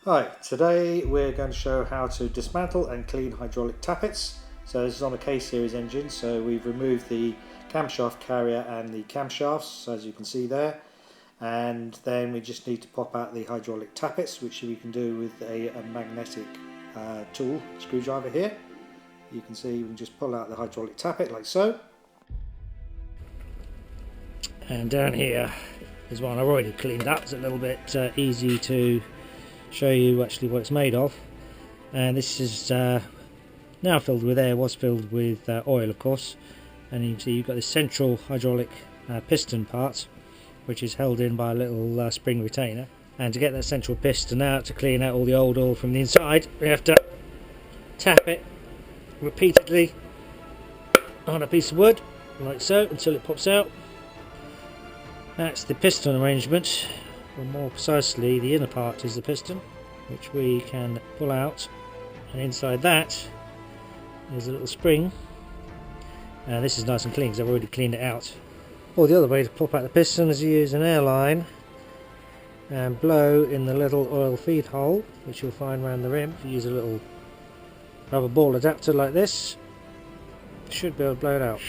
Hi, today we're going to show how to dismantle and clean hydraulic tappets. So this is on a K-series engine, so we've removed the camshaft carrier and the camshafts, as you can see there, and then we just need to pop out the hydraulic tappets, which we can do with a magnetic tool, screwdriver here. You can see we can just pull out the hydraulic tappet like so. And down here is one I've already cleaned up. It's a little bit easy to show you actually what it's made of. And this is now filled with air, was filled with oil of course, and you can see you've got this central hydraulic piston part which is held in by a little spring retainer. And to get that central piston out, to clean out all the old oil from the inside, we have to tap it repeatedly on a piece of wood like so until it pops out. That's the piston arrangement, or more precisely the inner part is the piston, which we can pull out, and inside that is a little spring. This is nice and clean because I've already cleaned it out. Or the other way to pop out the piston is to use an airline and blow in the little oil feed hole, which you'll find around the rim. If you use a little rubber ball adapter like this, you should be able to blow it out.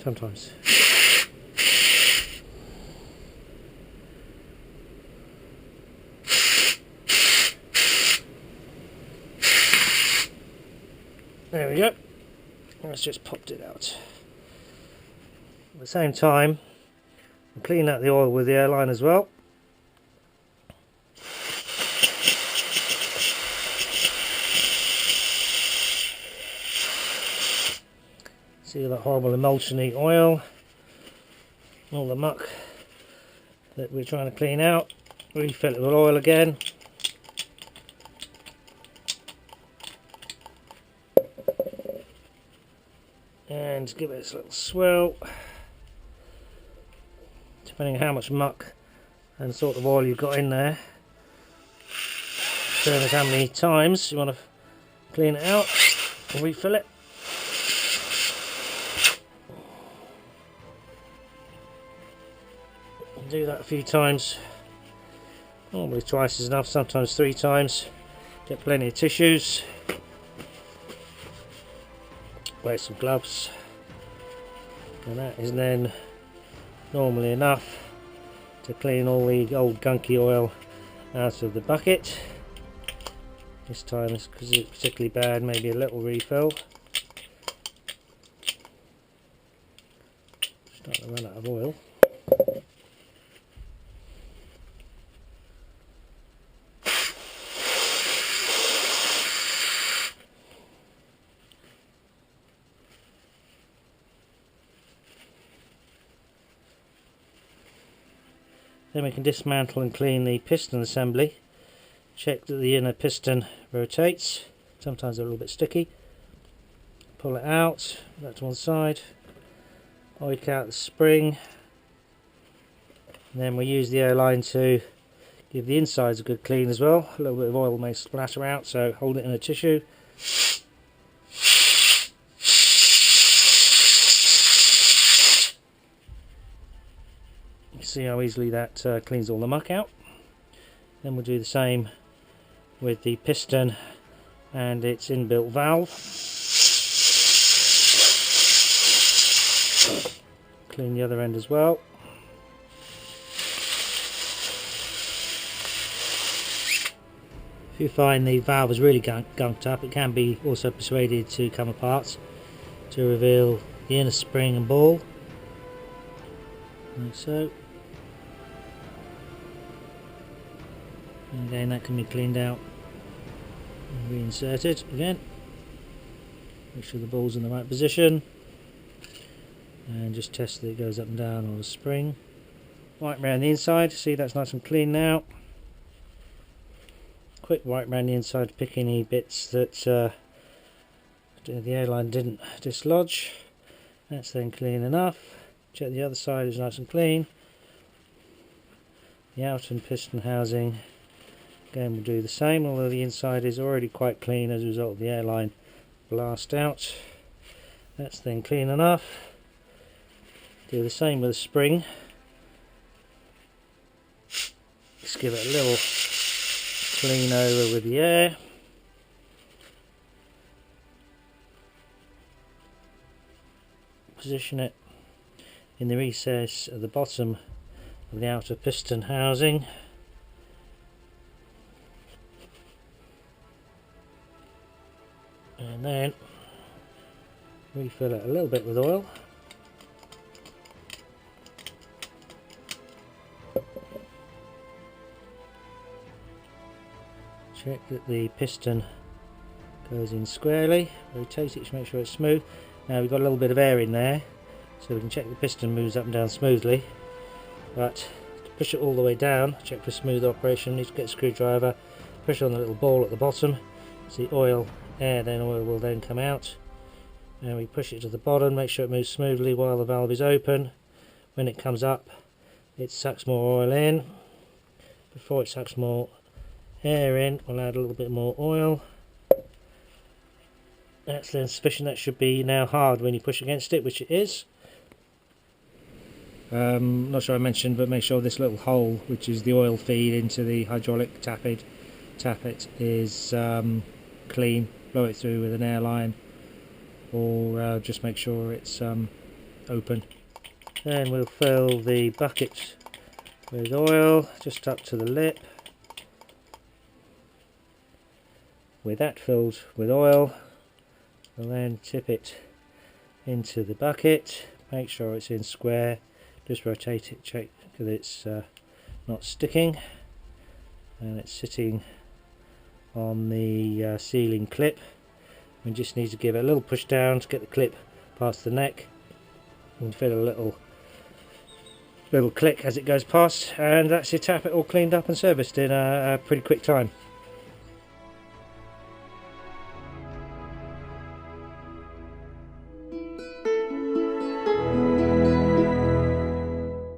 Sometimes. There we go. Let's just popped it out. At the same time, I'm cleaning out the oil with the airline as well. See all that horrible emulsiony oil, all the muck that we're trying to clean out. Refill it with oil again. And give it a little swirl. Depending on how much muck and sort of oil you've got in there, determines how many times you want to clean it out and refill it. Do that a few times, normally twice is enough, sometimes 3 times. Get plenty of tissues, wear some gloves, and that is then normally enough to clean all the old gunky oil out of the bucket. This time, because it's particularly bad, maybe a little refill. Starting to run out of oil. Then we can dismantle and clean the piston assembly. Check that the inner piston rotates. Sometimes they're a little bit sticky. Pull it out, put that to one side. Oik out the spring. And then we use the airline to give the insides a good clean as well. A little bit of oil may splatter out, so hold it in a tissue. See how easily that cleans all the muck out. Then we'll do the same with the piston and its inbuilt valve. Clean the other end as well. If you find the valve is really gunked up, it can be also persuaded to come apart to reveal the inner spring and ball, like so. And again, that can be cleaned out and reinserted again. Make sure the ball's in the right position, and just test that it goes up and down on the spring. Wipe around the inside, see that's nice and clean now. Quick wipe around the inside to pick any bits that the airline didn't dislodge. That's then clean enough. Check the other side is nice and clean. The outer and piston housing, again, we'll do the same, although the inside is already quite clean as a result of the airline blast out. That's then clean enough. Do the same with the spring. Just give it a little clean over with the air. Position it in the recess at the bottom of the outer piston housing. And then refill it a little bit with oil. Check that the piston goes in squarely, rotate it to make sure it's smooth. Now we've got a little bit of air in there, so we can check the piston moves up and down smoothly. But to push it all the way down, check for smooth operation, need to get a screwdriver, push on the little ball at the bottom, see oil, air, then oil will then come out. And we push it to the bottom, make sure it moves smoothly while the valve is open. When it comes up, it sucks more oil in. Before it sucks more air in, we'll add a little bit more oil. That's then sufficient. That should be now hard when you push against it, which it is. Not sure I mentioned, but make sure this little hole, which is the oil feed into the hydraulic tappet, is clean. Blow it through with an air line, or just make sure it's open. Then we'll fill the bucket with oil just up to the lip. With that filled with oil, we'll then tip it into the bucket, make sure it's in square, just rotate it, check that it's not sticking, and it's sitting on the sealing clip. We just need to give it a little push down to get the clip past the neck, and feel a little click as it goes past, and that's your tappet all cleaned up and serviced in a pretty quick time.